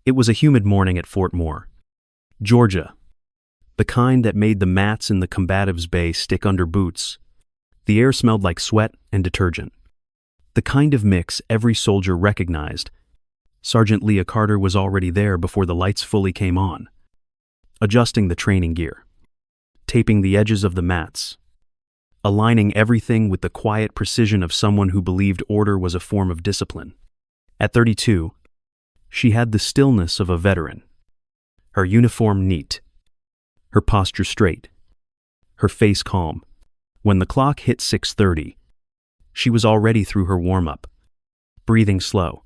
It was a humid morning at Fort Moore, Georgia, the kind that made the mats in the combatives bay stick under boots. The air smelled like sweat and detergent. The kind of mix every soldier recognized. Sergeant Leah Carter was already there before the lights fully came on, adjusting the training gear, taping the edges of the mats, aligning everything with the quiet precision of someone who believed order was a form of discipline. At 32, she had the stillness of a veteran, her uniform neat, her posture straight, her face calm. When the clock hit 6:30, she was already through her warm-up, breathing slow,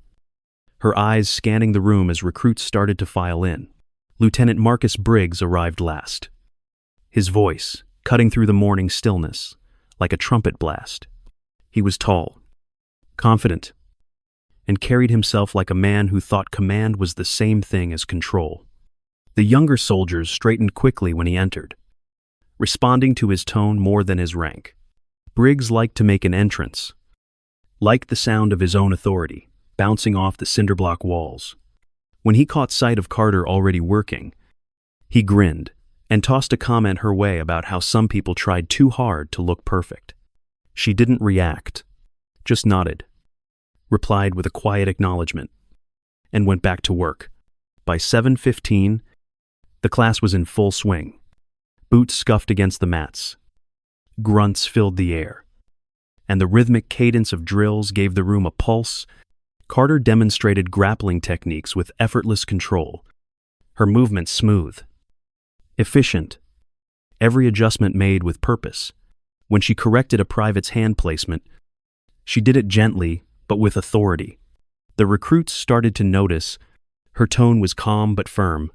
her eyes scanning the room as recruits started to file in. Lieutenant Marcus Briggs arrived last, his voice cutting through the morning stillness like a trumpet blast. He was tall, confident, and carried himself like a man who thought command was the same thing as control. The younger soldiers straightened quickly when he entered, responding to his tone more than his rank. Briggs liked to make an entrance, liked the sound of his own authority bouncing off the cinderblock walls. When he caught sight of Carter already working, he grinned and tossed a comment her way about how some people tried too hard to look perfect. She didn't react, just nodded, replied with a quiet acknowledgement, and went back to work. By 7:15, the class was in full swing. Boots scuffed against the mats. Grunts filled the air, and the rhythmic cadence of drills gave the room a pulse. Carter demonstrated grappling techniques with effortless control, her movements smooth, efficient, every adjustment made with purpose. When she corrected a private's hand placement, she did it gently but with authority. The recruits started to notice her tone was calm but firm,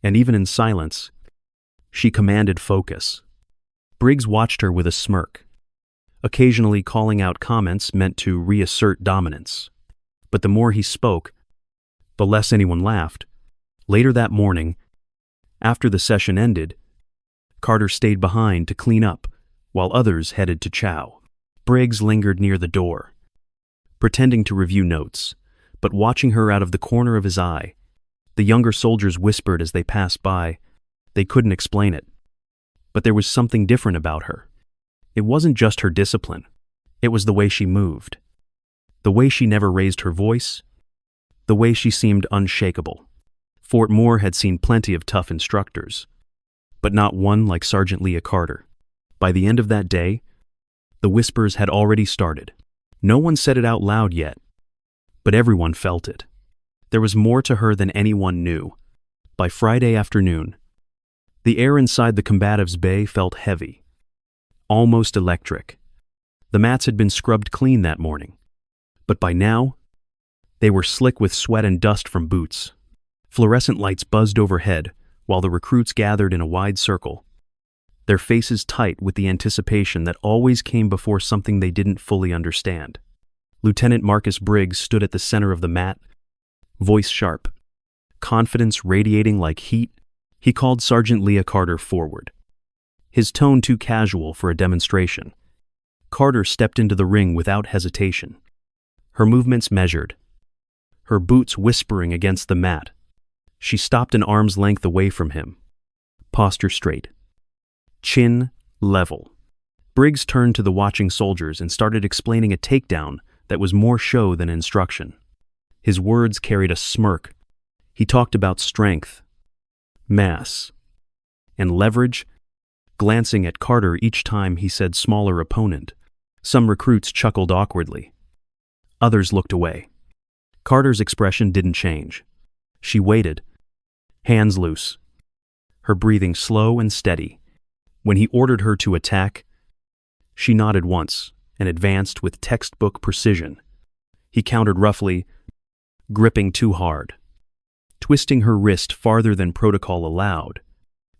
and even in silence, she commanded focus. Briggs watched her with a smirk, occasionally calling out comments meant to reassert dominance. But the more he spoke, the less anyone laughed. Later that morning, after the session ended, Carter stayed behind to clean up while others headed to chow. Briggs lingered near the door, pretending to review notes, but watching her out of the corner of his eye. The younger soldiers whispered as they passed by. They couldn't explain it, but there was something different about her. It wasn't just her discipline. It was the way she moved, the way she never raised her voice, the way she seemed unshakable. Fort Moore had seen plenty of tough instructors, but not one like Sergeant Leah Carter. By the end of that day, the whispers had already started. No one said it out loud yet, but everyone felt it. There was more to her than anyone knew. By Friday afternoon, the air inside the combatives bay felt heavy, almost electric. The mats had been scrubbed clean that morning, but by now, they were slick with sweat and dust from boots. Fluorescent lights buzzed overhead while the recruits gathered in a wide circle, their faces tight with the anticipation that always came before something they didn't fully understand. Lieutenant Marcus Briggs stood at the center of the mat, voice sharp, confidence radiating like heat. He called Sergeant Leah Carter forward, his tone too casual for a demonstration. Carter stepped into the ring without hesitation, her movements measured, her boots whispering against the mat. She stopped an arm's length away from him, posture straight, chin level. Briggs turned to the watching soldiers and started explaining a takedown that was more show than instruction. His words carried a smirk. He talked about strength, mass, and leverage, glancing at Carter each time he said smaller opponent. Some recruits chuckled awkwardly. Others looked away. Carter's expression didn't change. She waited, hands loose, her breathing slow and steady. When he ordered her to attack, she nodded once and advanced with textbook precision. He countered roughly, gripping too hard, twisting her wrist farther than protocol allowed.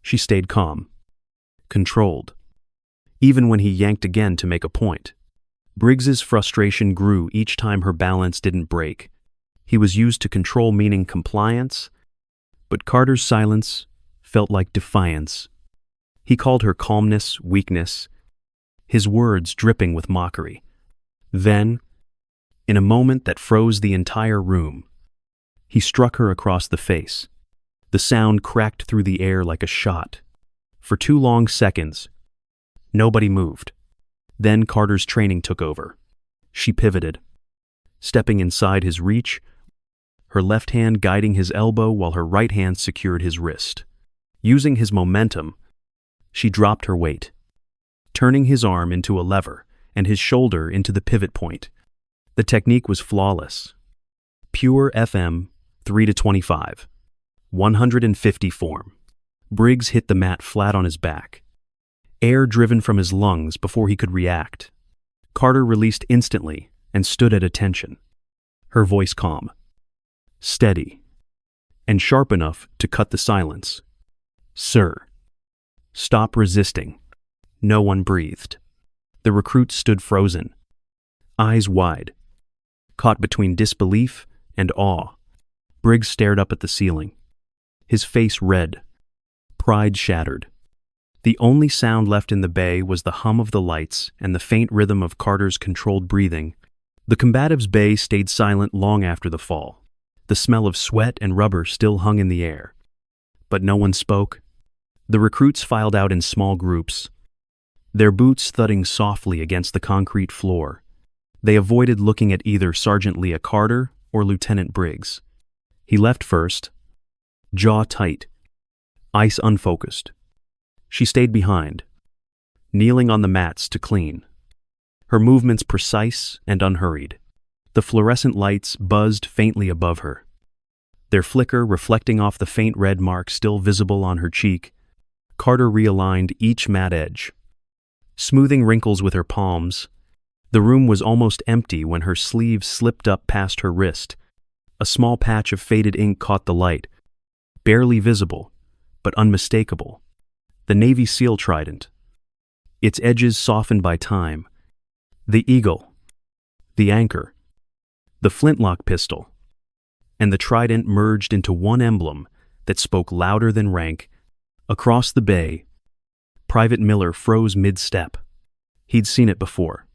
She stayed calm, controlled, even when he yanked again to make a point. Briggs's frustration grew each time her balance didn't break. He was used to control meaning compliance, but Carter's silence felt like defiance. He called her calmness weakness, his words dripping with mockery. Then, in a moment that froze the entire room, He struck her across the face. The sound cracked through the air like a shot. For 2 long seconds, nobody moved. Then Carter's training took over. She pivoted, stepping inside his reach, her left hand guiding his elbow while her right hand secured his wrist. Using his momentum, she dropped her weight, turning his arm into a lever and his shoulder into the pivot point. The technique was flawless. Pure FM 3-25, 150 form. Briggs hit the mat flat on his back, air driven from his lungs before he could react. Carter released instantly and stood at attention, her voice calm, steady, and sharp enough to cut the silence. "Sir, stop resisting." No one breathed. The recruits stood frozen, eyes wide, caught between disbelief and awe. Briggs stared up at the ceiling, his face red, pride shattered. The only sound left in the bay was the hum of the lights and the faint rhythm of Carter's controlled breathing. The combatives' bay stayed silent long after the fall. The smell of sweat and rubber still hung in the air. But no one spoke. The recruits filed out in small groups, their boots thudding softly against the concrete floor. They avoided looking at either Sergeant Leah Carter or Lieutenant Briggs. He left first, jaw tight, eyes unfocused. She stayed behind, kneeling on the mats to clean, her movements precise and unhurried. The fluorescent lights buzzed faintly above her, their flicker reflecting off the faint red mark still visible on her cheek. Carter realigned each mat edge, smoothing wrinkles with her palms. The room was almost empty when her sleeve slipped up past her wrist. A small patch of faded ink caught the light, barely visible, but unmistakable. The Navy SEAL trident, its edges softened by time. The eagle, the anchor, the flintlock pistol, and the trident merged into one emblem that spoke louder than rank. Across the bay, Private Miller froze mid-step. He'd seen it before.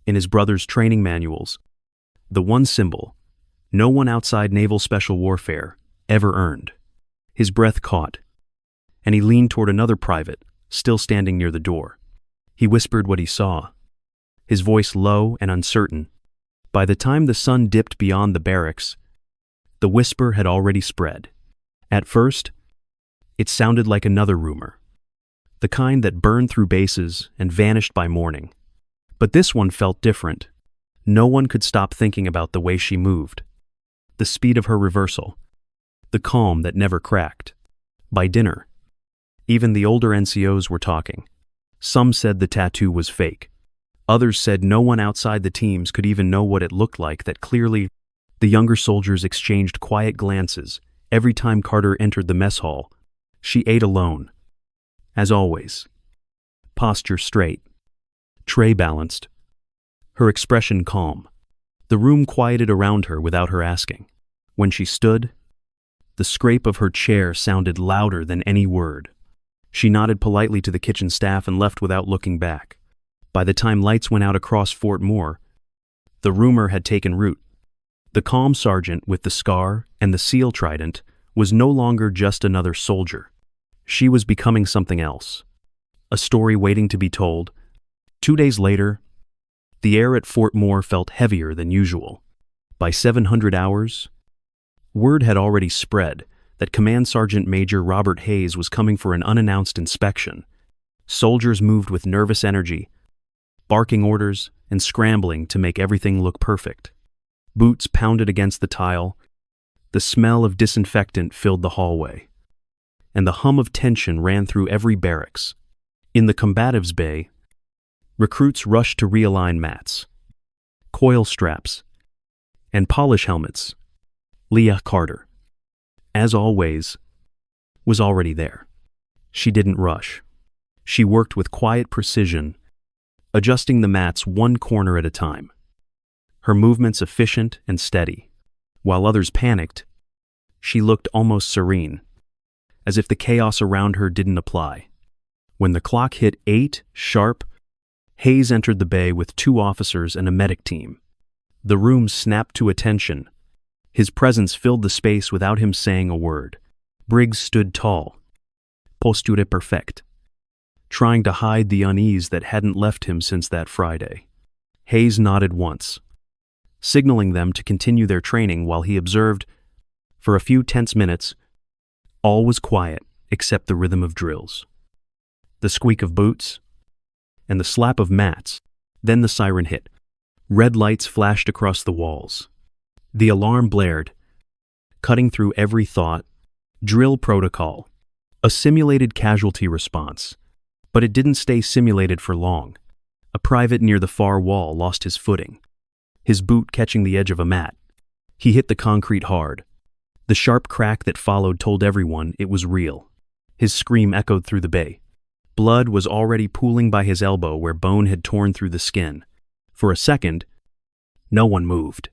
In his brother's training manuals, the one symbol no one outside naval special warfare ever earned. His breath caught, and he leaned toward another private, still standing near the door. He whispered what he saw, his voice low and uncertain. By the time the sun dipped beyond the barracks, the whisper had already spread. At first, it sounded like another rumor, the kind that burned through bases and vanished by morning. But this one felt different. No one could stop thinking about the way she moved, the speed of her reversal, the calm that never cracked. By dinner, even the older NCOs were talking. Some said the tattoo was fake. Others said no one outside the teams could even know what it looked like. That clearly, the younger soldiers exchanged quiet glances every time Carter entered the mess hall. She ate alone, as always, posture straight, tray balanced, her expression calm. The room quieted around her without her asking. When she stood, the scrape of her chair sounded louder than any word. She nodded politely to the kitchen staff and left without looking back. By the time lights went out across Fort Moore, the rumor had taken root. The calm sergeant with the scar and the SEAL trident was no longer just another soldier. She was becoming something else, a story waiting to be told. 2 days later, the air at Fort Moore felt heavier than usual. By 700 hours, word had already spread that Command Sergeant Major Robert Hayes was coming for an unannounced inspection. Soldiers moved with nervous energy, barking orders and scrambling to make everything look perfect. Boots pounded against the tile. The smell of disinfectant filled the hallway, and the hum of tension ran through every barracks. In the combatives' bay, recruits rushed to realign mats, coil straps, and polish helmets. Leah Carter, as always, was already there. She didn't rush. She worked with quiet precision, adjusting the mats one corner at a time, her movements efficient and steady. While others panicked, she looked almost serene, as if the chaos around her didn't apply. When the clock hit 8 sharp, Hayes entered the bay with 2 officers and a medic team. The room snapped to attention, His presence filled the space without him saying a word. Briggs stood tall, posture perfect, trying to hide the unease that hadn't left him since that Friday. Hayes nodded once, signaling them to continue their training while he observed. For a few tense minutes, all was quiet except the rhythm of drills, the squeak of boots, and the slap of mats. Then the siren hit. Red lights flashed across the walls. The alarm blared, cutting through every thought. Drill protocol. A simulated casualty response. But it didn't stay simulated for long. A private near the far wall lost his footing, his boot catching the edge of a mat. He hit the concrete hard. The sharp crack that followed told everyone it was real. His scream echoed through the bay. Blood was already pooling by his elbow where bone had torn through the skin. For a second, no one moved.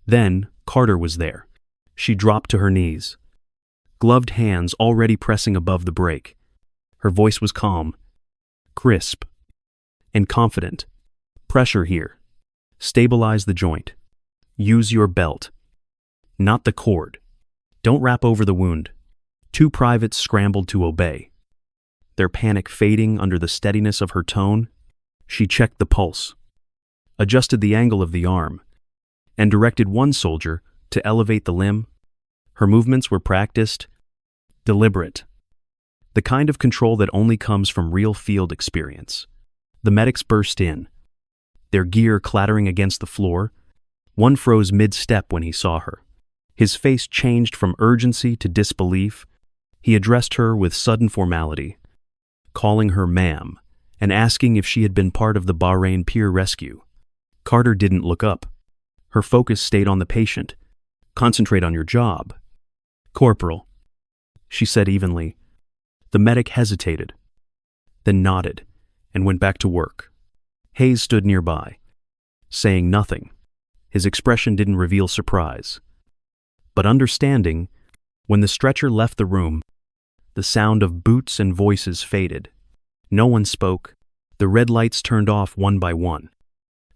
Then, Carter was there. She dropped to her knees, gloved hands already pressing above the brake. Her voice was calm, crisp, and confident. Pressure here. Stabilize the joint. Use your belt, not the cord. Don't wrap over the wound. Two privates scrambled to obey, their panic fading under the steadiness of her tone. She checked the pulse, adjusted the angle of the arm, and directed one soldier to elevate the limb. Her movements were practiced, deliberate, the kind of control that only comes from real field experience. The medics burst in, their gear clattering against the floor. One froze mid-step when he saw her. His face changed from urgency to disbelief. He addressed her with sudden formality, calling her ma'am and asking if she had been part of the Bahrain peer rescue. Carter didn't look up. Her focus stayed on the patient. Concentrate on your job. Corporal, she said evenly. The medic hesitated, then nodded and went back to work. Hayes stood nearby, saying nothing. His expression didn't reveal surprise, but understanding. When the stretcher left the room, the sound of boots and voices faded. No one spoke. The red lights turned off one by one,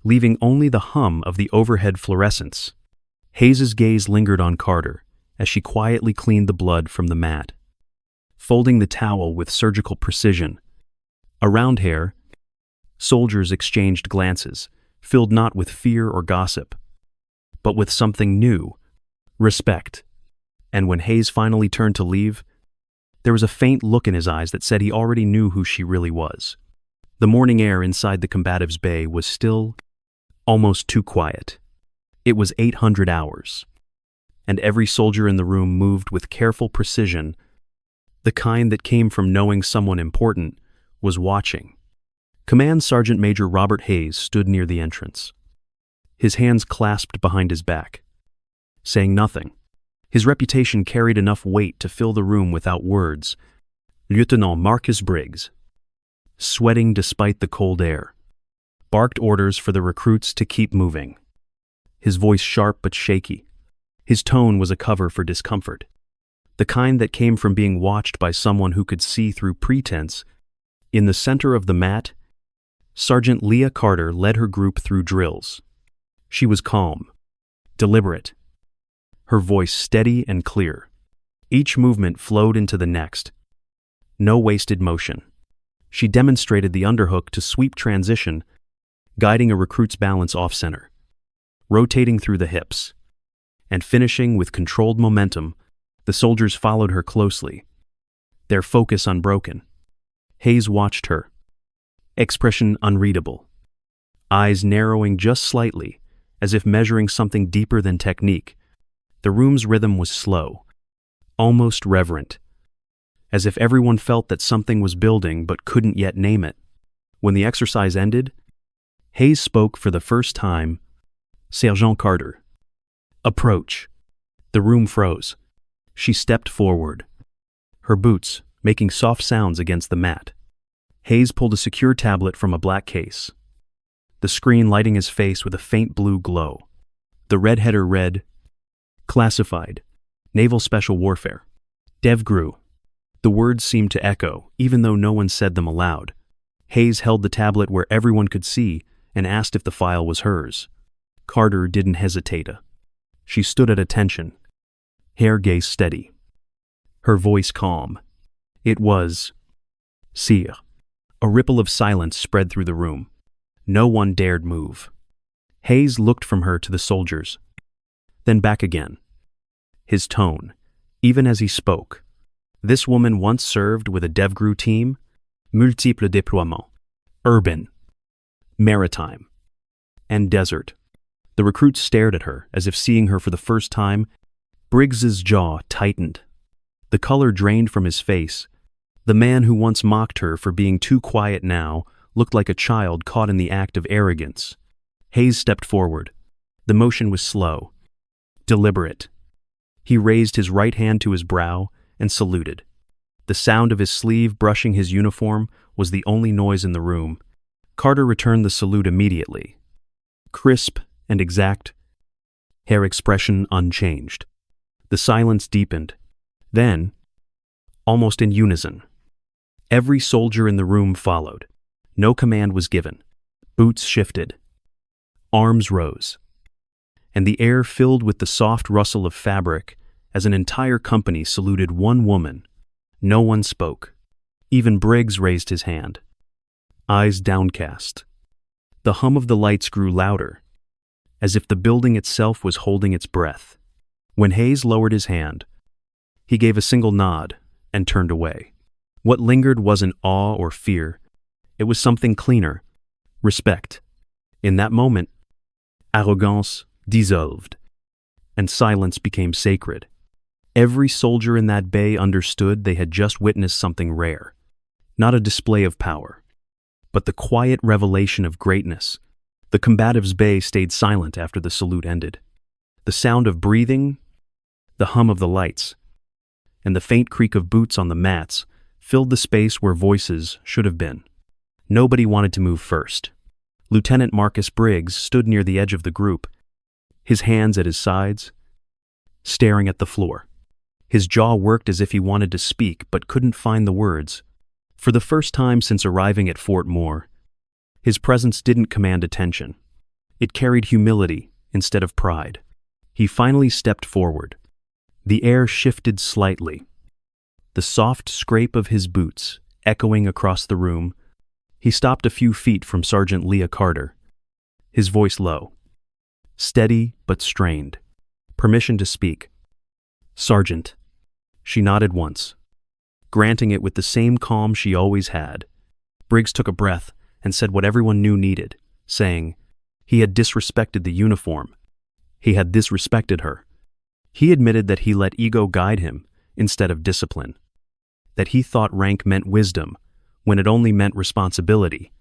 leaving only the hum of the overhead fluorescents. Hayes's gaze lingered on Carter as she quietly cleaned the blood from the mat, folding the towel with surgical precision. Around her, soldiers exchanged glances, filled not with fear or gossip, but with something new, respect. And when Hayes finally turned to leave, there was a faint look in his eyes that said he already knew who she really was. The morning air inside the combatives' bay was still, almost too quiet. It was 800 hours, and every soldier in the room moved with careful precision, the kind that came from knowing someone important was watching. Command Sergeant Major Robert Hayes stood near the entrance, his hands clasped behind his back, saying nothing. His reputation carried enough weight to fill the room without words. Lieutenant Marcus Briggs, sweating despite the cold air, barked orders for the recruits to keep moving. His voice sharp but shaky. His tone was a cover for discomfort, the kind that came from being watched by someone who could see through pretense. In the center of the mat, Sergeant Leah Carter led her group through drills. She was calm, deliberate, her voice steady and clear. Each movement flowed into the next. No wasted motion. She demonstrated the underhook to sweep transition, guiding a recruit's balance off-center, rotating through the hips, and finishing with controlled momentum. The soldiers followed her closely, their focus unbroken. Hayes watched her, expression unreadable, eyes narrowing just slightly, as if measuring something deeper than technique. The room's rhythm was slow, almost reverent, as if everyone felt that something was building but couldn't yet name it. When the exercise ended, Hayes spoke for the first time. Sergeant Carter, approach. The room froze. She stepped forward, her boots making soft sounds against the mat. Hayes pulled a secure tablet from a black case, the screen lighting his face with a faint blue glow. The red header read, Classified, Naval Special Warfare. Dev Gru. The words seemed to echo, even though no one said them aloud. Hayes held the tablet where everyone could see and asked if the file was hers. Carter didn't hesitate. She stood at attention, hair gaze steady, her voice calm. It was Sire. A ripple of silence spread through the room. No one dared move. Hayes looked from her to the soldiers, then back again. His tone, even as he spoke. This woman once served with a DevGru team, multiple déploiements, urban, maritime, and desert. The recruits stared at her as if seeing her for the first time. Briggs's jaw tightened. The color drained from his face. The man who once mocked her for being too quiet now looked like a child caught in the act of arrogance. Hayes stepped forward. The motion was slow, deliberate. He raised his right hand to his brow and saluted. The sound of his sleeve brushing his uniform was the only noise in the room. Carter returned the salute immediately. Crisp and exact, her expression unchanged. The silence deepened. Then, almost in unison, every soldier in the room followed. No command was given. Boots shifted. Arms rose. And the air filled with the soft rustle of fabric as an entire company saluted one woman. No one spoke. Even Briggs raised his hand, eyes downcast. The hum of the lights grew louder, as if the building itself was holding its breath. When Hayes lowered his hand, he gave a single nod and turned away. What lingered wasn't awe or fear. It was something cleaner, respect. In that moment, arrogance dissolved, and silence became sacred. Every soldier in that bay understood they had just witnessed something rare. Not a display of power, but the quiet revelation of greatness. The combatives' bay stayed silent after the salute ended. The sound of breathing, the hum of the lights, and the faint creak of boots on the mats filled the space where voices should have been. Nobody wanted to move first. Lieutenant Marcus Briggs stood near the edge of the group, his hands at his sides, staring at the floor. His jaw worked as if he wanted to speak but couldn't find the words. For the first time since arriving at Fort Moore, his presence didn't command attention. It carried humility instead of pride. He finally stepped forward. The air shifted slightly. The soft scrape of his boots echoing across the room. He stopped a few feet from Sergeant Leah Carter, his voice low, steady but strained. Permission to speak. Sergeant. She nodded once, granting it with the same calm she always had. Briggs took a breath and said what everyone knew needed, saying, he had disrespected the uniform. He had disrespected her. He admitted that he let ego guide him instead of discipline, that he thought rank meant wisdom when it only meant responsibility.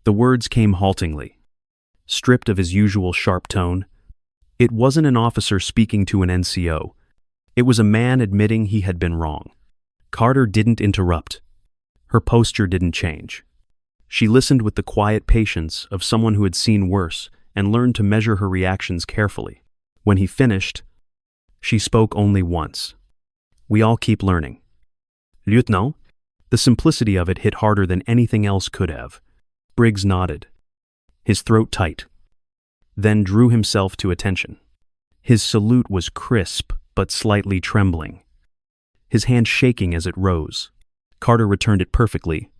The words came haltingly, stripped of his usual sharp tone. It wasn't an officer speaking to an NCO. It was a man admitting he had been wrong. Carter didn't interrupt. Her posture didn't change. She listened with the quiet patience of someone who had seen worse and learned to measure her reactions carefully. When he finished, she spoke only once. We all keep learning. Lieutenant, the simplicity of it hit harder than anything else could have. Briggs nodded, his throat tight, then drew himself to attention. His salute was crisp but slightly trembling, his hand shaking as it rose. Carter returned it perfectly,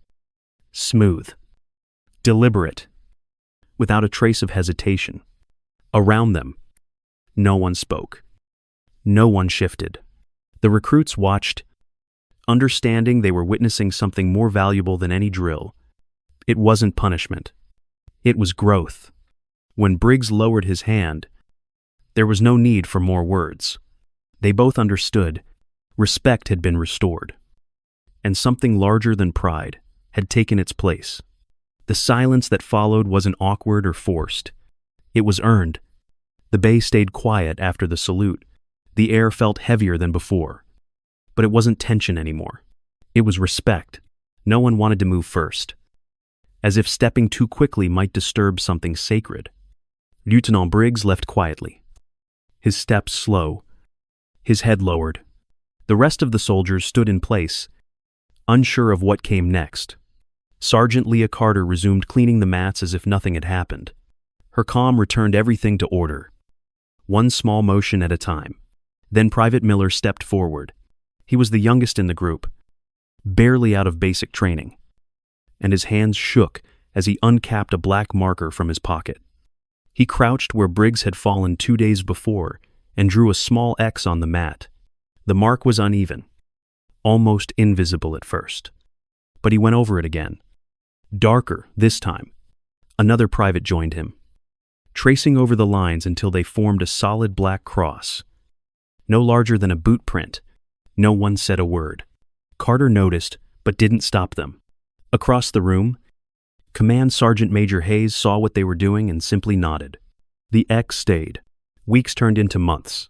smooth, deliberate, without a trace of hesitation. Around them, no one spoke. No one shifted. The recruits watched, understanding they were witnessing something more valuable than any drill. It wasn't punishment. It was growth. When Briggs lowered his hand, there was no need for more words. They both understood. Respect had been restored, and something larger than pride had taken its place. The silence that followed wasn't awkward or forced. It was earned. The bay stayed quiet after the salute. The air felt heavier than before. But it wasn't tension anymore. It was respect. No one wanted to move first, as if stepping too quickly might disturb something sacred. Lieutenant Briggs left quietly, his steps slow, his head lowered. The rest of the soldiers stood in place, unsure of what came next. Sergeant Leah Carter resumed cleaning the mats as if nothing had happened. Her calm returned everything to order. one small motion at a time. Then Private Miller stepped forward. He was the youngest in the group, barely out of basic training, and his hands shook as he uncapped a black marker from his pocket. He crouched where Briggs had fallen 2 days before and drew a small X on the mat. The mark was uneven, almost invisible at first. But he went over it again. Darker this time. Another private joined him, tracing over the lines until they formed a solid black cross. No larger than a boot print. No one said a word. Carter noticed, but didn't stop them. Across the room, Command Sergeant Major Hayes saw what they were doing and simply nodded. The X stayed. Weeks turned into months.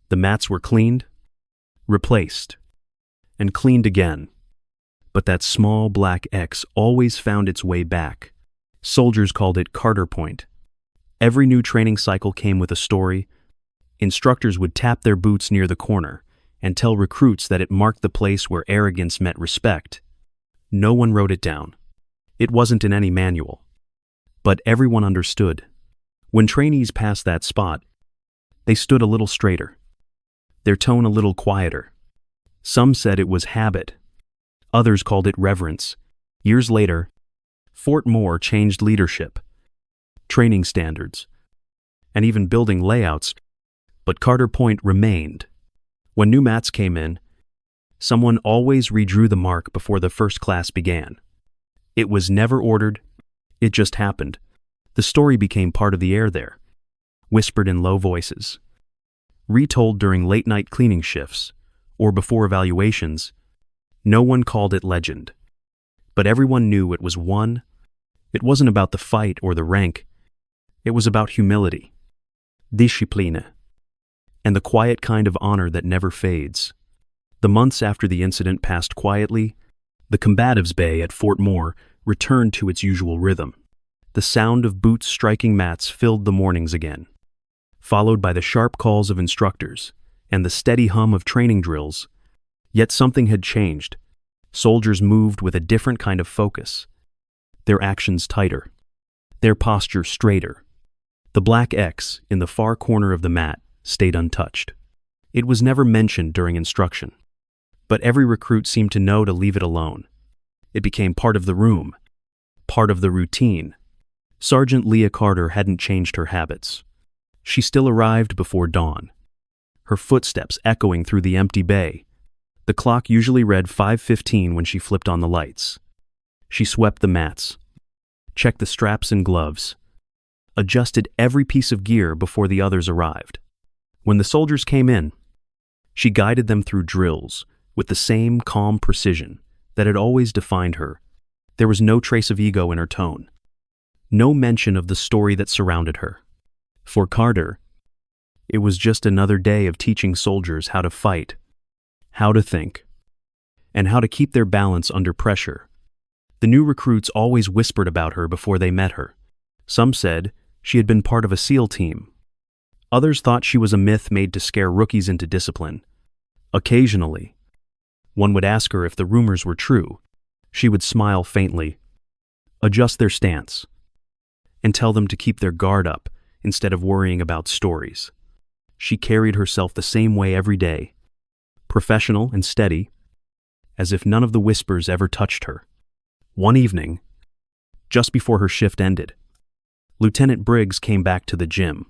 The mats were cleaned, replaced, and cleaned again. But that small black X always found its way back. Soldiers called it Carter Point. Every new training cycle came with a story. Instructors would tap their boots near the corner and tell recruits that it marked the place where arrogance met respect. No one wrote it down. It wasn't in any manual. But everyone understood. When trainees passed that spot, they stood a little straighter, their tone a little quieter. Some said it was habit. Others called it reverence. Years later, Fort Moore changed leadership, training standards, and even building layouts, but Carter Point remained. When new mats came in, someone always redrew the mark before the first class began. It was never ordered, it just happened. The story became part of the air there, whispered in low voices, retold during late-night cleaning shifts, or before evaluations. No one called it legend, but everyone knew it was one. It wasn't about the fight or the rank. It was about humility, discipline, and the quiet kind of honor that never fades. The months after the incident passed quietly, the combatives bay at Fort Moore returned to its usual rhythm. The sound of boots striking mats filled the mornings again, followed by the sharp calls of instructors and the steady hum of training drills. Yet something had changed. Soldiers moved with a different kind of focus, their actions tighter, their posture straighter. The black X in the far corner of the mat stayed untouched. It was never mentioned during instruction, but every recruit seemed to know to leave it alone. It became part of the room, part of the routine. Sergeant Leah Carter hadn't changed her habits. She still arrived before dawn, her footsteps echoing through the empty bay. The clock usually read 5:15 when she flipped on the lights. She swept the mats, checked the straps and gloves, adjusted every piece of gear before the others arrived. When the soldiers came in, she guided them through drills with the same calm precision that had always defined her. There was no trace of ego in her tone, no mention of the story that surrounded her. For Carter, it was just another day of teaching soldiers how to fight, how to think, and how to keep their balance under pressure. The new recruits always whispered about her before they met her. Some said she had been part of a SEAL team. Others thought she was a myth made to scare rookies into discipline. Occasionally, one would ask her if the rumors were true. She would smile faintly, adjust their stance, and tell them to keep their guard up instead of worrying about stories. She carried herself the same way every day, professional and steady, as if none of the whispers ever touched her. One evening, just before her shift ended, Lieutenant Briggs came back to the gym.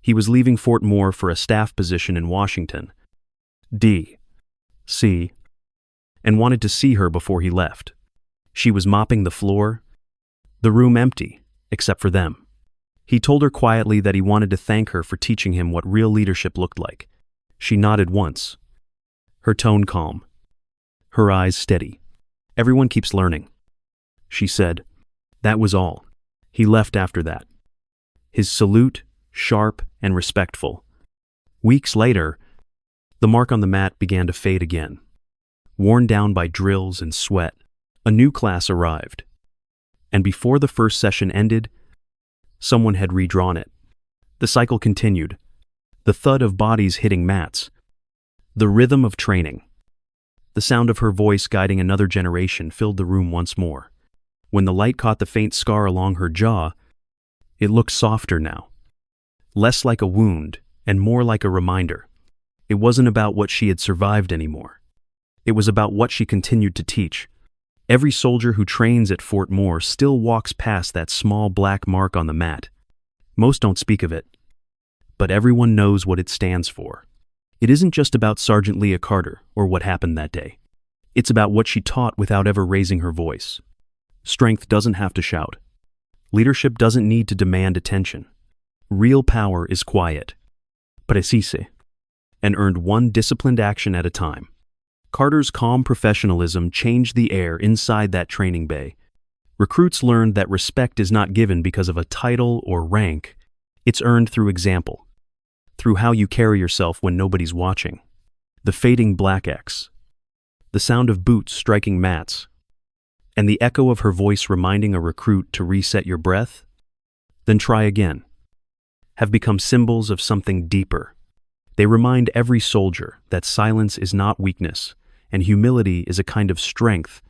He was leaving Fort Moore for a staff position in Washington, D.C., and wanted to see her before he left. She was mopping the floor, the room empty, except for them. He told her quietly that he wanted to thank her for teaching him what real leadership looked like. She nodded once, her tone calm, her eyes steady. "Everyone keeps learning," she said. That was all. He left after that, his salute sharp and respectful. Weeks later, the mark on the mat began to fade again. Worn down by drills and sweat, a new class arrived. And before the first session ended, someone had redrawn it. The cycle continued, the thud of bodies hitting mats, the rhythm of training. The sound of her voice guiding another generation filled the room once more. When the light caught the faint scar along her jaw, it looked softer now, less like a wound and more like a reminder. It wasn't about what she had survived anymore. It was about what she continued to teach. Every soldier who trains at Fort Moore still walks past that small black mark on the mat. Most don't speak of it, but everyone knows what it stands for. It isn't just about Sergeant Leah Carter or what happened that day. It's about what she taught without ever raising her voice. Strength doesn't have to shout. Leadership doesn't need to demand attention. Real power is quiet, precise, and earned one disciplined action at a time. Carter's calm professionalism changed the air inside that training bay. Recruits learned that respect is not given because of a title or rank. It's earned through example, through how you carry yourself when nobody's watching. The fading black X, the sound of boots striking mats, and the echo of her voice reminding a recruit to reset your breath, then try again, have become symbols of something deeper. They remind every soldier that silence is not weakness, and humility is a kind of strength.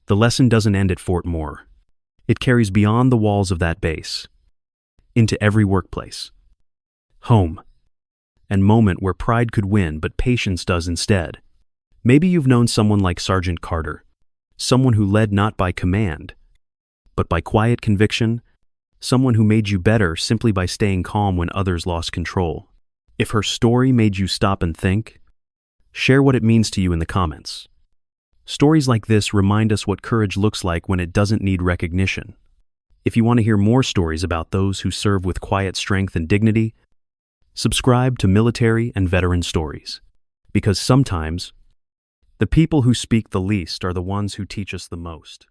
The lesson doesn't end at Fort Moore. It carries beyond the walls of that base, into every workplace, home, and moment where pride could win but patience does instead. Maybe you've known someone like Sergeant Carter, someone who led not by command, but by quiet conviction, someone who made you better simply by staying calm when others lost control. If her story made you stop and think, share what it means to you in the comments. Stories like this remind us what courage looks like when it doesn't need recognition. If you want to hear more stories about those who serve with quiet strength and dignity, subscribe to Military and Veteran Stories, because sometimes the people who speak the least are the ones who teach us the most.